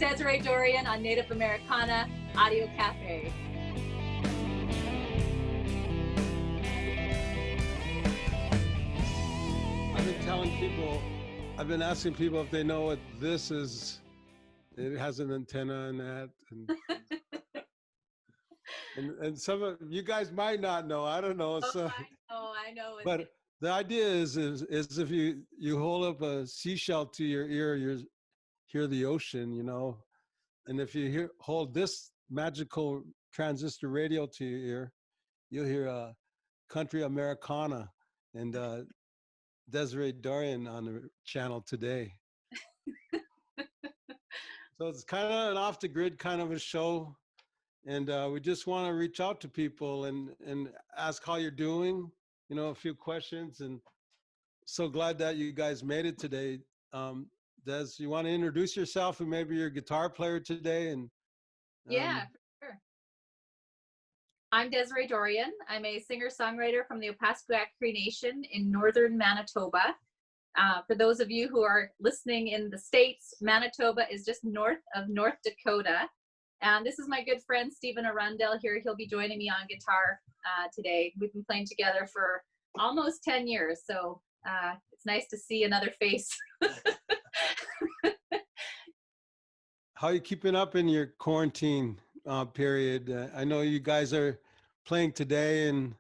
Desiree Dorion on Native Americana Audio Cafe. I've been asking people if they know what this is. It has an antenna in that. And some of you guys might not know. I don't know. So, I know. But the idea is if you hold up a seashell to your ear, you hear the ocean, you know. And if you hold this magical transistor radio to your ear, you'll hear country Americana and Desiree Dorion on the channel today. So it's kind of an off the grid kind of a show. And we just want to reach out to people and ask how you're doing, you know, a few questions. And so glad that you guys made it today. Des, you want to introduce yourself and maybe you're a guitar player today? And yeah, for sure. I'm Desiree Dorion. I'm a singer-songwriter from the Opaskwayak Cree Nation in northern Manitoba. For those of you who are listening in the States, Manitoba is just north of North Dakota. And this is my good friend, Stephen Arundel here. He'll be joining me on guitar today. We've been playing together for almost 10 years. So it's nice to see another face. How are you keeping up in your quarantine period? I know you guys are playing today and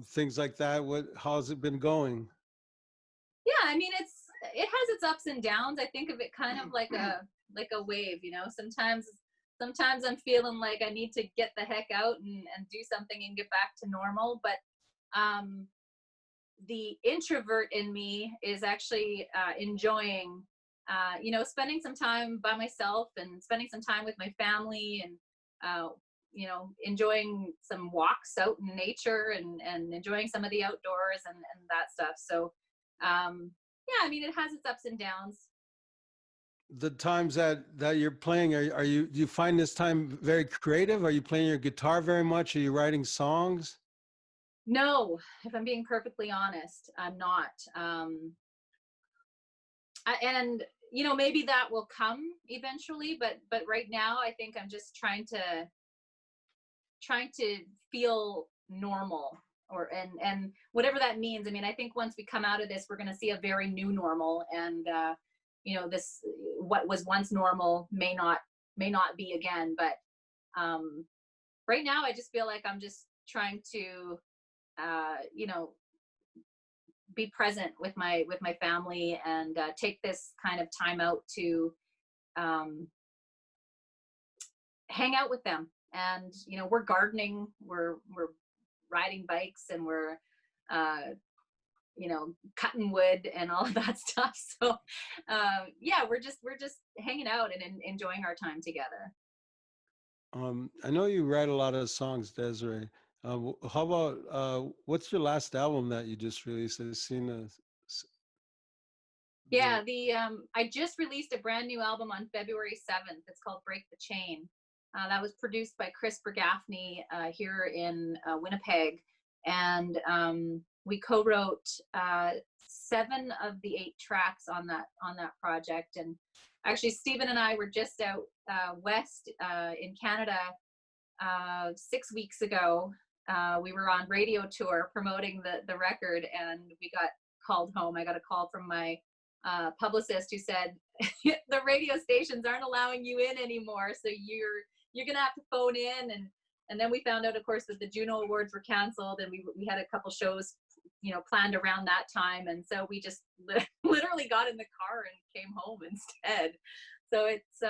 things like that. How's it been going? Yeah, I mean, it has its ups and downs. I think of it kind of like a wave, you know. Sometimes I'm feeling like I need to get the heck out and do something and get back to normal. But the introvert in me is actually enjoying, you know, spending some time by myself and spending some time with my family and, you know, enjoying some walks out in nature and enjoying some of the outdoors and that stuff. So, yeah, I mean, it has its ups and downs. The times that you're playing, do you find this time very creative? Are you playing your guitar very much? Are you writing songs? No, if I'm being perfectly honest, I'm not. And you know, maybe that will come eventually, but right now I think I'm just trying to feel normal, or and whatever that means. I mean, I think once we come out of this, we're going to see a very new normal, and you know, this what was once normal may not be again. But right now, I just feel like I'm just trying to, you know, be present with my family and take this kind of time out to hang out with them. And you know, we're gardening, we're riding bikes, and we're you know, cutting wood and all of that stuff. So yeah, we're just hanging out and enjoying our time together. I know you write a lot of songs, Desiree. How about what's your last album that you just released? I've seen yeah, I just released a brand new album on February 7th. It's called Break the Chain. That was produced by Chris Bergaffney here in Winnipeg, and we co-wrote 7 of the 8 tracks on that project. And actually, Stephen and I were just out west in Canada 6 weeks ago. We were on radio tour promoting the record, and we got called home. I got a call from my publicist who said the radio stations aren't allowing you in anymore, so you're gonna have to phone in. And then we found out, of course, that the Juno Awards were canceled, and we had a couple shows, you know, planned around that time, and so we just literally got in the car and came home instead. So it's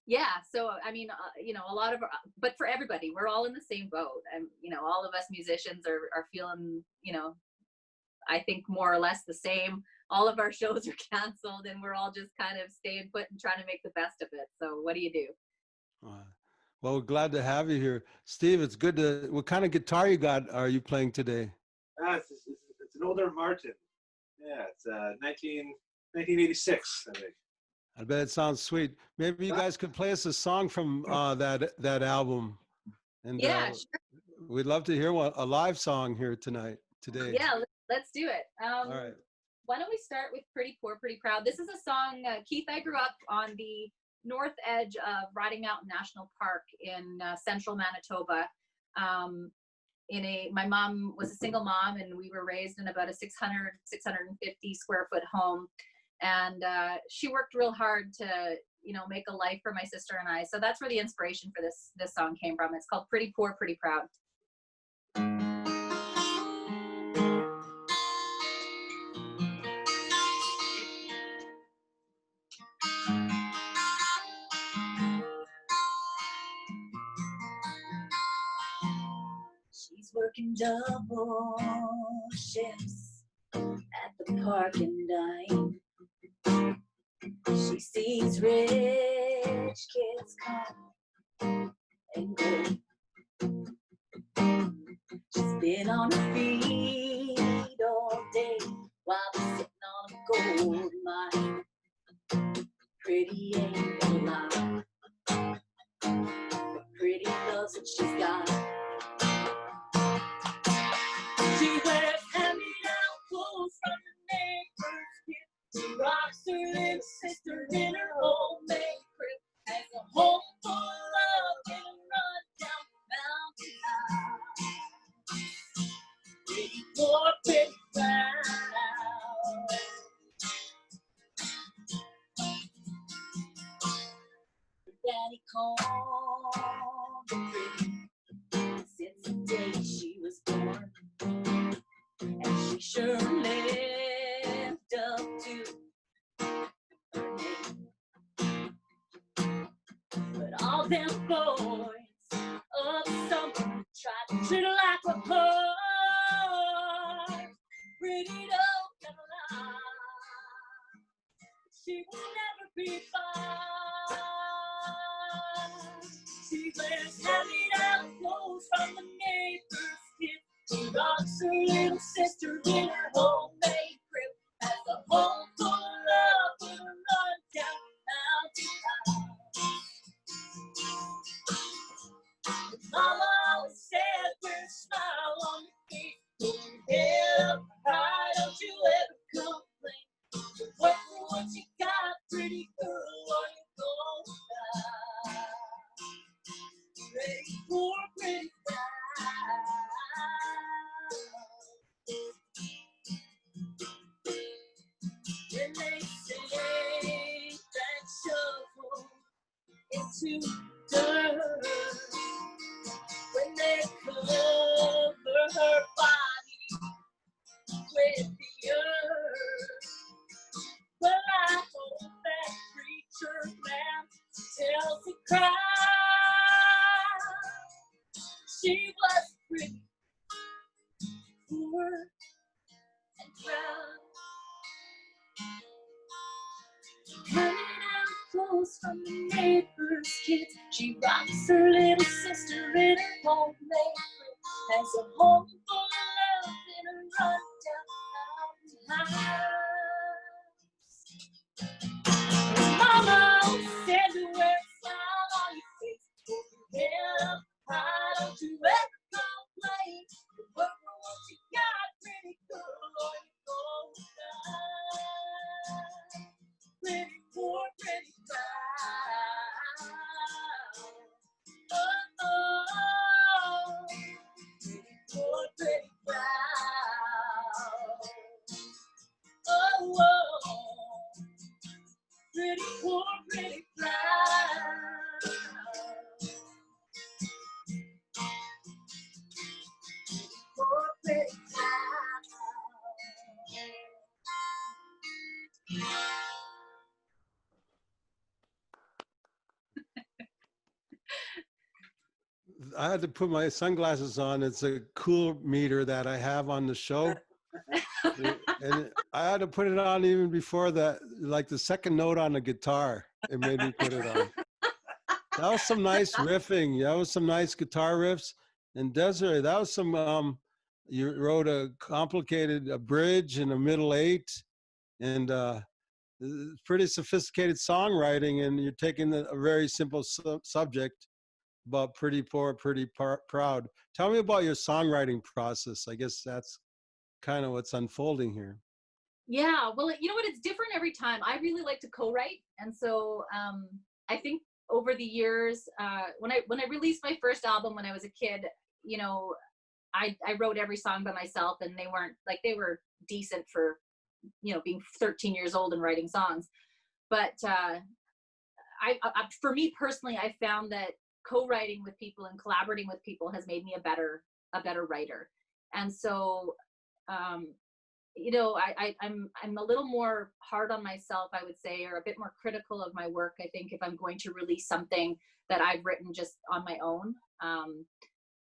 yeah, so I mean, you know, a lot of but for everybody, we're all in the same boat, and you know, all of us musicians are feeling, you know, I think more or less the same. All of our shows are canceled, and we're all just kind of staying put and trying to make the best of it. So what do you do? Well, we're glad to have you here, Steve. It's good to. What kind of guitar are you playing today? It's an older Martin. Yeah, it's 1986, I think. I bet it sounds sweet. Maybe you guys could play us a song from that album. And yeah, sure. We'd love to hear a live song here today. Yeah, let's do it. All right. Why don't we start with Pretty Poor, Pretty Proud? This is a song, Keith, I grew up on the north edge of Riding Mountain National Park in central Manitoba. My mom was a single mom, and we were raised in about a 650 square foot home. And she worked real hard to, make a life for my sister and I. So that's where the inspiration for this song came from. It's called Pretty Poor, Pretty Proud. She's working double shifts at the park and dine. She sees rich kids come and go. She's been on her feet all day while they're sitting on a gold mine. Pretty ain't gonna lie, but pretty loves what she's got. She wears hand-me-down clothes from the neighbor's kid. She rocks her little sister in her homemade crib. Has a home full of love in a run-down mountain high. Pretty poor, pretty proud. Her daddy called her pretty since the day she was born. And she sure lived up to her name. But all them boys of summer tried to treat her like a whore. Pretty don't gonna lie, she will never be fine. She wears hand-me-down clothes from the neighbor's kid. She rocks her little sister in her homemade crib. Has a home full of love in a run-down mountain high. Mama always said, wear a smile on your face. Hold your head up high, don't you ever complain. Work for what you got, pretty girl, or you gonna die. Pretty poor, pretty proud. When they say that shovel into dirt, when they cover her body with the earth, well, I hope that preacher man tells the crowd she was pretty poor and proud. Handing out clothes from the neighbor's kids, she rocks her little sister in her homemade crib. Has a home full of love in a run-down mountain high. Mama said to wear a smile on your face. Hold your head up high, don't you ever complain. Work for what you got, pretty girl, or you gonna die. Pretty poor, pretty proud. Oh, oh, pretty poor, pretty proud. Oh, oh, pretty poor, pretty proud. Poor, pretty proud. I had to put my sunglasses on. It's a cool meter that I have on the show. And I had to put it on even before that, like the second note on the guitar, it made me put it on. That was some nice riffing. That was some nice guitar riffs. And Desiree, that was some, you wrote a complicated bridge and a middle eight, and pretty sophisticated songwriting, and you're taking a very simple subject about pretty poor, pretty proud. Tell me about your songwriting process. I guess that's kind of what's unfolding here. Yeah, well, you know what? It's different every time. I really like to co-write, and so I think over the years, when I released my first album when I was a kid, you know, I wrote every song by myself, and they weren't like they were decent for being 13 years old and writing songs, but for me personally, I found that co-writing with people and collaborating with people has made me a better writer, and so um, I'm a little more hard on myself, I would say, or a bit more critical of my work. I think if I'm going to release something that I've written just on my own,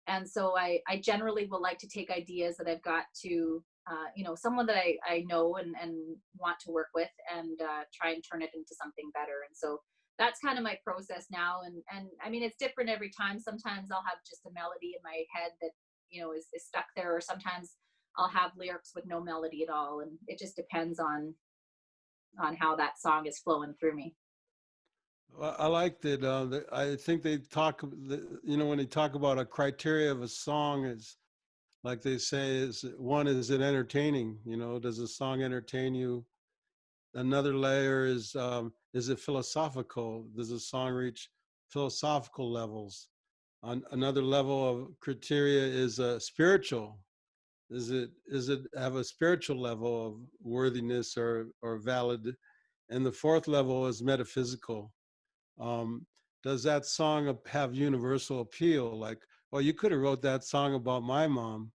and so I generally will like to take ideas that I've got to someone that I know and want to work with, and try and turn it into something better. And so that's kind of my process now. And I mean, it's different every time. Sometimes I'll have just a melody in my head that is stuck there, or sometimes I'll have lyrics with no melody at all, and it just depends on how that song is flowing through me. Well, I liked it. I think they talk, when they talk about a criteria of a song, is like they say, is one, is it entertaining? Does the song entertain you? Another layer is it philosophical? Does the song reach philosophical levels? On another level of criteria is spiritual. Is it have a spiritual level of worthiness or valid? And the fourth level is metaphysical. um, does that song have universal appeal? Like, well, you could have wrote that song about my mom,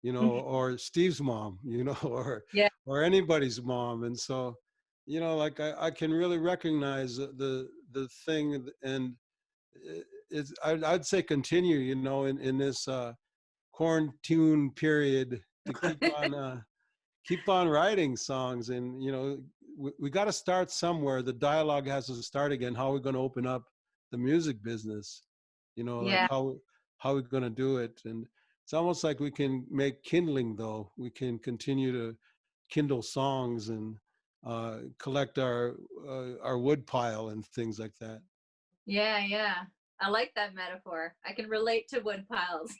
or Steve's mom, Yeah. or anybody's mom. And so, like I can really recognize the thing, and I'd say continue, in this quarantine period to keep on writing songs. And we got to start somewhere. The dialogue has to start again. How are we going to open up the music business? Like Yeah. how are we going to do it? And it's almost like we can make kindling, though. We can continue to kindle songs and collect our wood pile and things like that. Yeah, yeah. I like that metaphor. I can relate to wood piles.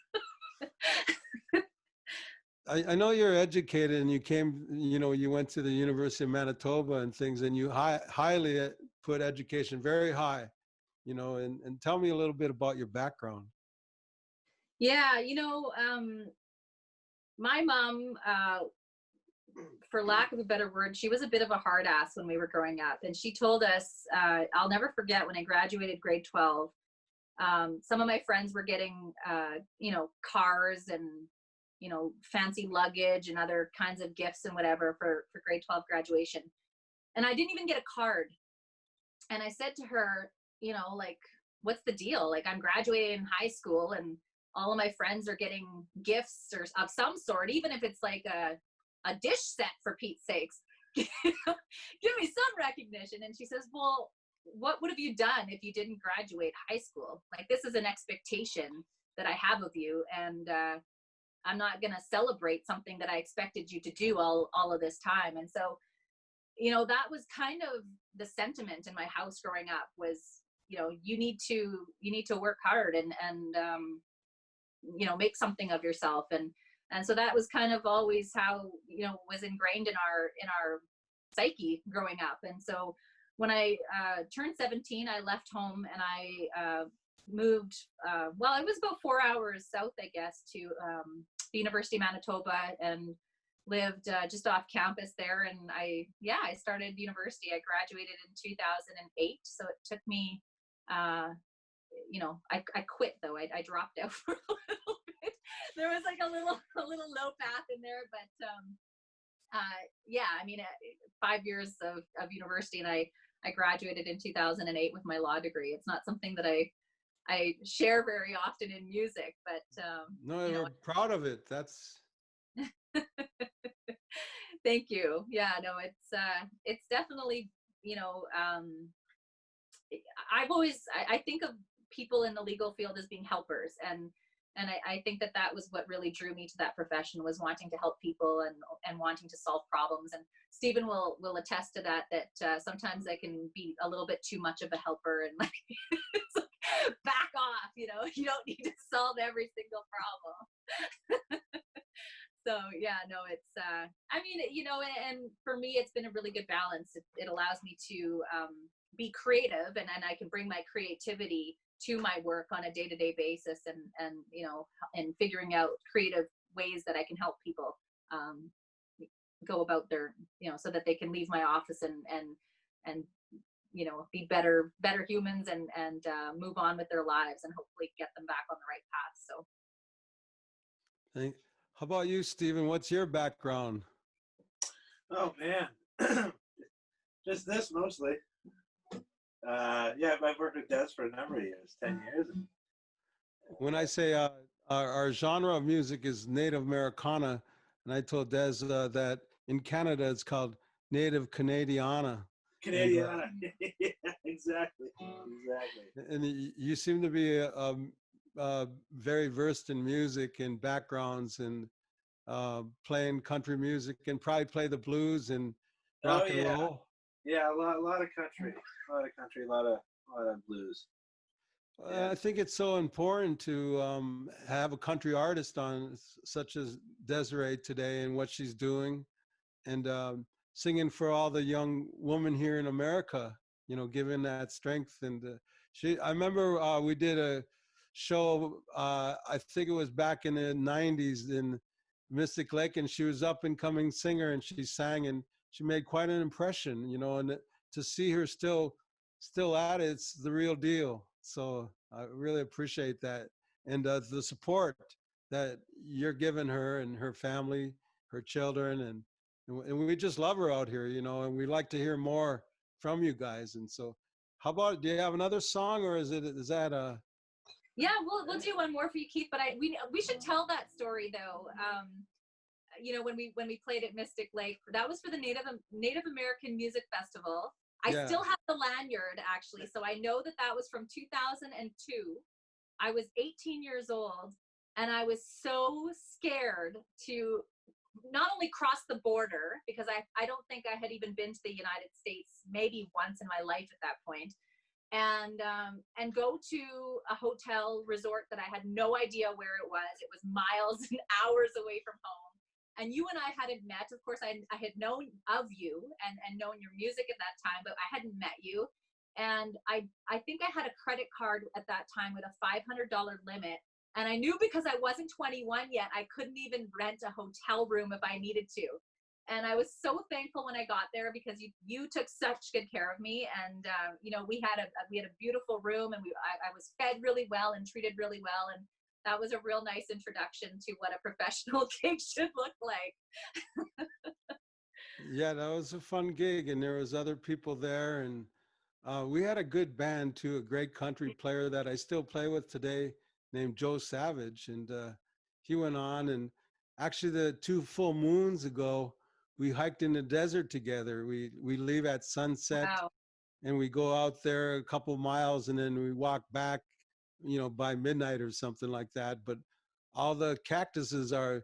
I know you're educated, and you went to the University of Manitoba and things, and you highly put education very high, and tell me a little bit about your background. Yeah, my mom, for lack of a better word, she was a bit of a hard ass when we were growing up. And she told us, I'll never forget when I graduated grade 12, some of my friends were getting, cars and, fancy luggage and other kinds of gifts and whatever for grade 12 graduation. And I didn't even get a card. And I said to her, like, what's the deal? Like, I'm graduating high school, and all of my friends are getting gifts or of some sort, even if it's like a dish set, for Pete's sakes. Give me some recognition. And she says, well, what would have you done if you didn't graduate high school? Like, this is an expectation that I have of you, and I'm not going to celebrate something that I expected you to do all of this time. And so, that was kind of the sentiment in my house growing up was, you need to work hard and make something of yourself. And so that was kind of always how, was ingrained in our psyche growing up. And so when I turned 17, I left home, and I moved, well, it was about 4 hours south, I guess, to the University of Manitoba, and lived just off campus there. And I started university. I graduated in 2008. So it took me, I quit though. I dropped out for a little bit. There was like a little low path in there, but I mean, 5 years of university, and I graduated in 2008 with my law degree. It's not something that I share very often in music, but No, I'm proud of it. That's thank you. Yeah, no, it's definitely, I think of people in the legal field as being helpers, and I think that was what really drew me to that profession, was wanting to help people and wanting to solve problems. And Stephen will attest to that sometimes I can be a little bit too much of a helper, and like, it's like, back off, you don't need to solve every single problem. So yeah, no, it's I mean, you know, and for me it's been a really good balance. It allows me to be creative, and I can bring my creativity to my work on a day-to-day basis, and you know, and figuring out creative ways that I can help people um go about their, you know, so that they can leave my office and you know, be better humans, and move on with their lives, and hopefully get them back on the right path. So How about you, Stephen? What's your background? Oh man, just this mostly. Yeah, I've worked with Des for a number of years, 10 years. When I say our genre of music is Native Americana, and I told Des that in Canada it's called Native Canadiana. Canadiana. Yeah, exactly. And you seem to be very versed in music and backgrounds, and playing country music, and probably play the blues and rock Oh and yeah, roll. yeah, a lot of country, a lot of blues. Yeah. I think it's so important to have a country artist on, such as Desiree today, and what she's doing, and singing for all the young women here in America. You know, giving that strength. And I remember we did a show. I think it was back in the '90s in Mystic Lake, and she was up and coming singer, and she sang, and she made quite an impression. You know, and to see her still at it, it's the real deal. So I really appreciate that, and the support that you're giving her and her family, her children, and we just love her out here, you know, and we like to hear more from you guys. And so, how about, do you have another song, or is that yeah, we'll do one more for you, Keith. But we should tell that story though. You know, when we played at Mystic Lake, that was for the Native American Music Festival. I Yeah. still have the lanyard actually, so I know that was from 2002. I was 18 years old, and I was so scared to not only cross the border, because I don't think I had even been to the United States maybe once in my life at that point, and go to a hotel resort that I had no idea where it was. It was miles and hours away from home. And you and I hadn't met. Of course, I had known of you and known your music at that time, but I hadn't met you. And I think I had a credit card at that time with a $500 limit. And I knew because I wasn't 21 yet, I couldn't even rent a hotel room if I needed to. And I was so thankful when I got there, because you took such good care of me. And you know, we had a beautiful room, and I was fed really well and treated really well. And that was a real nice introduction to what a professional gig should look like. Yeah, that was a fun gig, and there was other people there, and we had a good band too, a great country player that I still play with today, named Joe Savage, and he went on. And actually, the 2 full moons ago, we hiked in the desert together. We leave at sunset, Wow. and we go out there a couple miles, and then we walk back, you know, by midnight or something like that. But all the cactuses are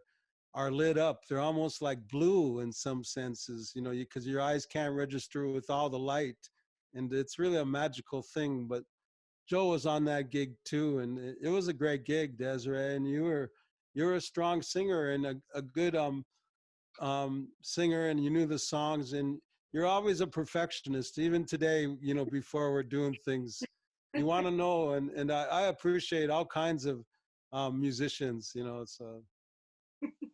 lit up. They're almost like blue in some senses, you know, because your eyes can't register with all the light, and it's really a magical thing. But Joe was on that gig too, and it was a great gig, Desiree. And you're a strong singer, and a good singer, and you knew the songs, and you're always a perfectionist. Even today, you know, before we're doing things, you want to know, and I appreciate all kinds of musicians, you know. So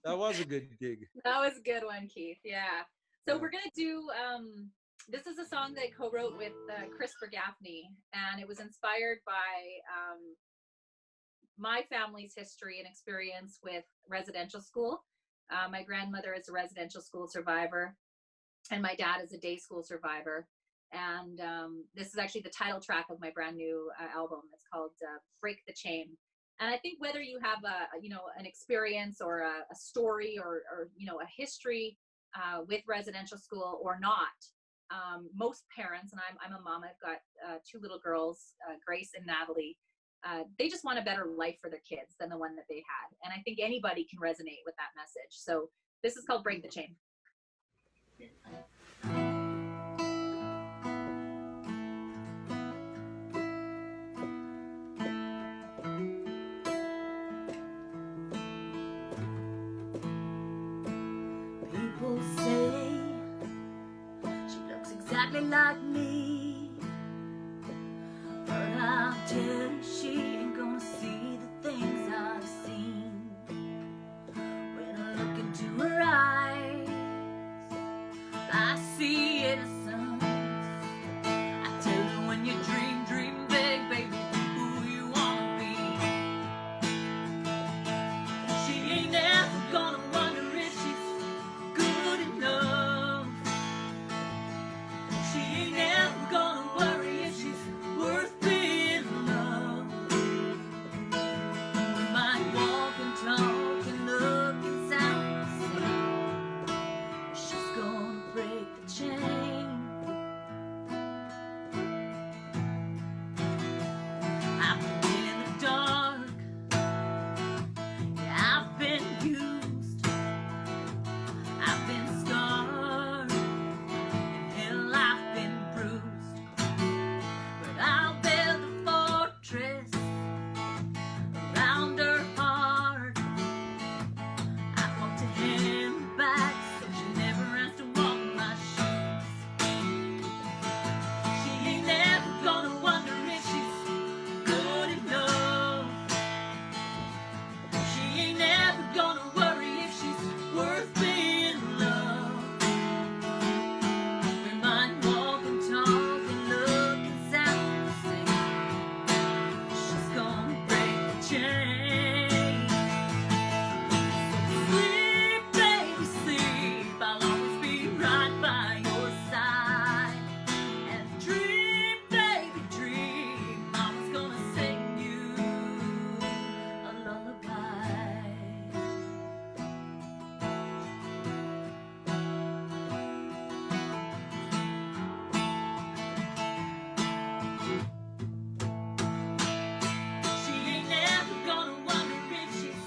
that was a good gig. That was a good one, Keith. Yeah. So Yeah. we're gonna do this is a song that I co-wrote with Chris Gaffney, and it was inspired by my family's history and experience with residential school. My grandmother is a residential school survivor, and my dad is a day school survivor. And this is actually the title track of my brand new album. It's called "Break the Chain." And I think whether you have an experience or a story, or you know, a history with residential school or not, most parents, and I'm a mom. I've got 2 little girls, Grace and Natalie. They just want a better life for their kids than the one that they had. And I think anybody can resonate with that message. So this is called "Break the Chain." exactly like me, but I'll tell you she ain't gonna see the things I've seen. When I look into her eyes, I see innocence. I tell her when you dream, dream big, baby, who you wanna be. She ain't never gonna wonder if she's good enough. She ain't never gonna worry if she's worth being loved. We might walk and talk and look and sound the same, but she's gonna break the chain. I've been in the dark, yeah, I've been used, I've been scarred, and hell, I've been bruised. But I'll build a fortress around her heart. I want to hand her back so she never has to walk in my shoes. She ain't never gonna wonder if she's good enough. She ain't never gonna worry if she's worth being loved. We might walk and talk and look and sound the same. She's gonna break the chain. So sleep, baby, sleep. I'll always be right by your side. And dream, baby, dream. Mama's gonna sing you a lullaby. She ain't never gonna wonder if she's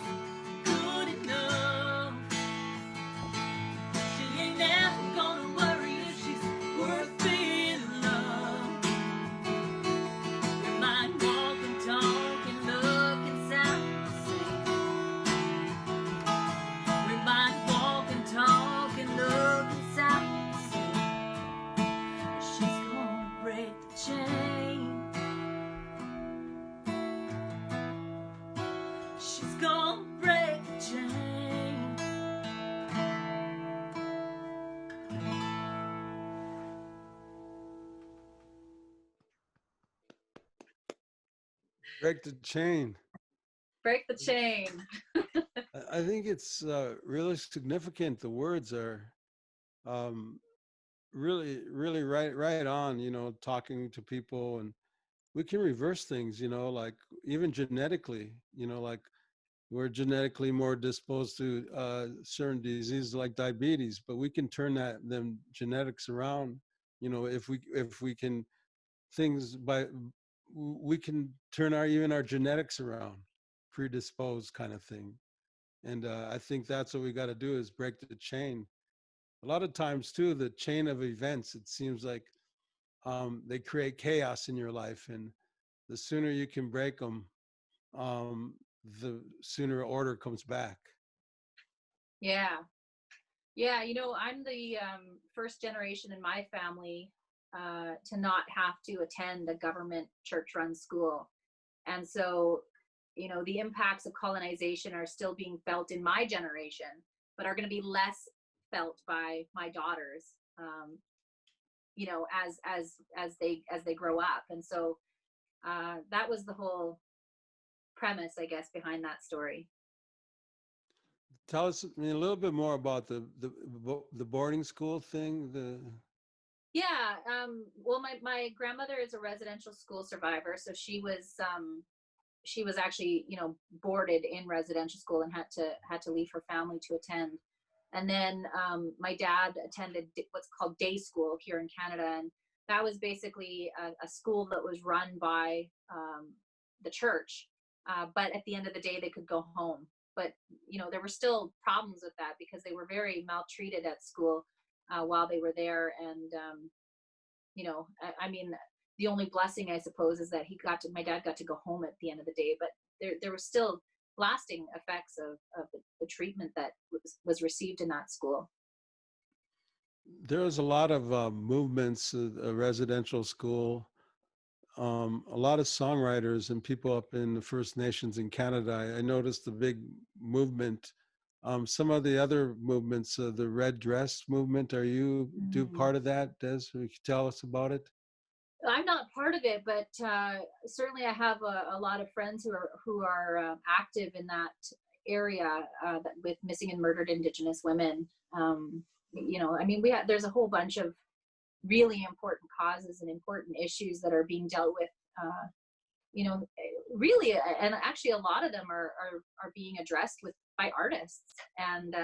good enough. She ain't never gonna worry if she's worth being loved. We might walk and talk and look and sound the same. We might walk and talk and look and sound the same. But she's gonna break the chain. She's gonna break the chain. Break the chain. Break the chain. I think it's really significant. The words are really, really right on, you know, talking to people, and we can reverse things, you know, like even genetically, you know, like we're genetically more disposed to certain diseases like diabetes, but we can turn them genetics around, you know, if we can things by we can turn even our genetics around, predisposed kind of thing. And I think that's what we got to do is break the chain. A lot of times too, the chain of events, it seems like they create chaos in your life, and the sooner you can break them, the sooner order comes back. Yeah. Yeah, you know, I'm the first generation in my family to not have to attend a government church-run school. And so, you know, the impacts of colonization are still being felt in my generation, but are going to be less felt by my daughters, you know, as they grow up. And so that was the whole premise, I guess, behind that story. Tell us a little bit more about the boarding school thing. Yeah, well, my grandmother is a residential school survivor, so she was actually, you know, boarded in residential school and had to leave her family to attend. And then my dad attended what's called day school here in Canada, and that was basically a school that was run by the church, but at the end of the day they could go home. But you know, there were still problems with that because they were very maltreated at school while they were there. And you know, I mean, the only blessing, I suppose, is that my dad got to go home at the end of the day. But there were still lasting effects of the treatment that was received in that school. There was a lot of movements, a residential school, a lot of songwriters and people up in the First Nations in Canada. I noticed a big movement. Some of the other movements, the red dress movement, are you do Mm. part of that, Des? Can you tell us about it? I'm not part of it, but certainly I have a lot of friends who are active in that area with missing and murdered Indigenous women. You know, I mean, there's a whole bunch of really important causes and important issues that are being dealt with. You know, really, and actually, a lot of them are being addressed by artists, and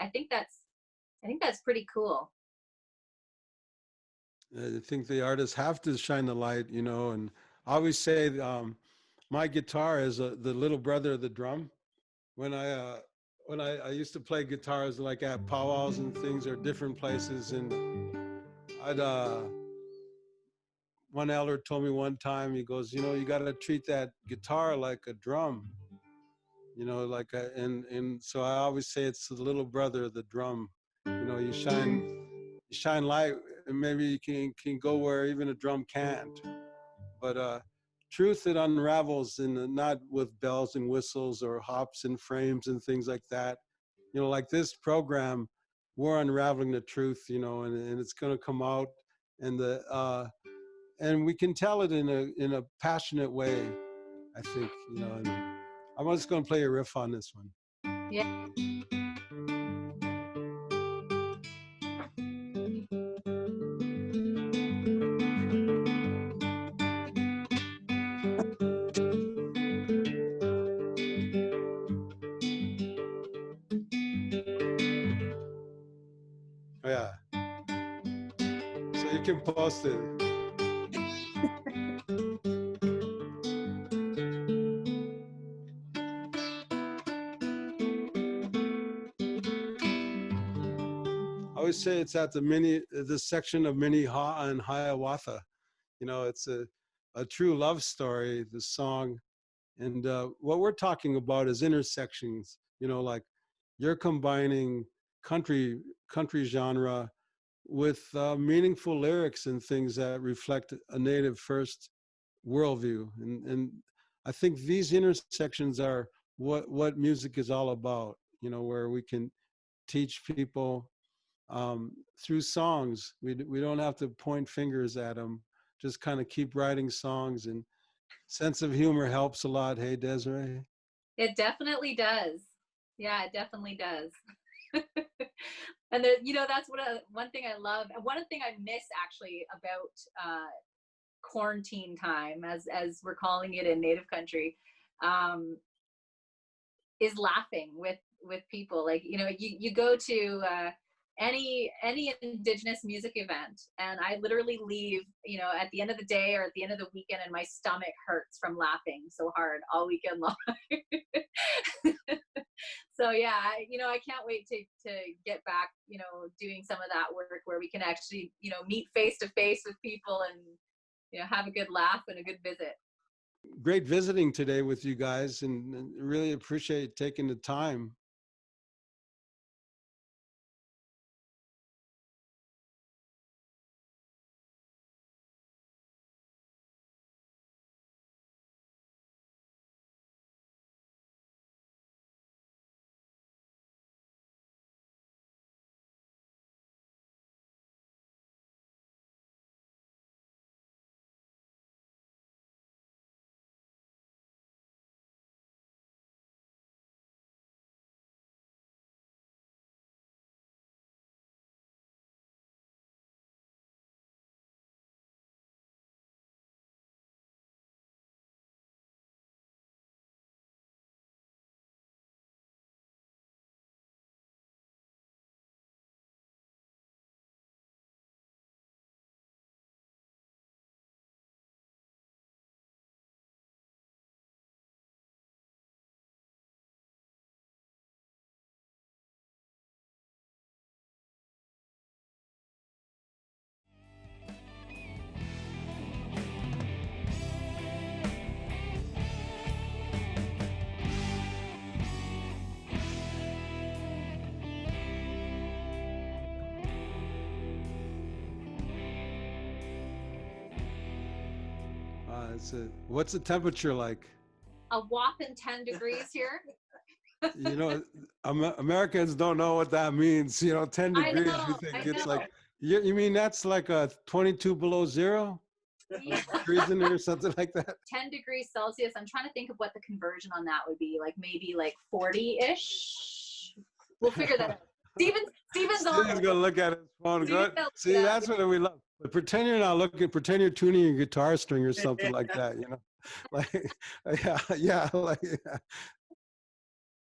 I think that's pretty cool. I think the artists have to shine the light, you know, and I always say my guitar is the little brother of the drum. When I used to play guitars like at powwows and things or different places, and I'd one elder told me one time, he goes, you know, you got to treat that guitar like a drum, you know, and so I always say it's the little brother of the drum. You know, you shine light, and maybe you can go where even a drum can't. But truth, it unravels, and not with bells and whistles or hops and frames and things like that. You know, like this program, we're unraveling the truth, you know, and it's going to come out, and and we can tell it in a passionate way, I think, you know. And I'm just going to play a riff on this one. Yeah. Oh, yeah. So you can post it. I always say it's at the section of Minnehaha and Hiawatha. You know, it's a true love story, the song. And what we're talking about is intersections, you know, like you're combining country genre with meaningful lyrics and things that reflect a native first worldview. And I think these intersections are what music is all about, you know, where we can teach people through songs. We don't have to point fingers at them, just kind of keep writing songs, and sense of humor helps a lot. Hey, Desiree? It definitely does. Yeah, it definitely does. And you know, that's one thing I love. One thing I miss actually about quarantine time, as we're calling it in Native country, um, is laughing with people. Like, you know, you go to any Indigenous music event, and I literally leave, you know, at the end of the day or at the end of the weekend, and my stomach hurts from laughing so hard all weekend long. So yeah, you know, I can't wait to get back, you know, doing some of that work where we can actually, you know, meet face to face with people and, you know, have a good laugh and a good visit. Great visiting today with you guys, and really appreciate taking the time. What's the temperature like? A whopping 10 degrees here. You know, Americans don't know what that means. You know, 10 I degrees, know, you think I it's know. like, you mean that's like a 22 below zero? Yeah. Freezing or something like that? 10 degrees Celsius. I'm trying to think of what the conversion on that would be. Like maybe like 40-ish. We'll figure that out. Steven's on. Steven's gonna look at his phone. Steven's Good. gonna look See, it up. that's what we love. But pretend you're not looking. Pretend you're tuning your guitar string or something like that. You know, like yeah, like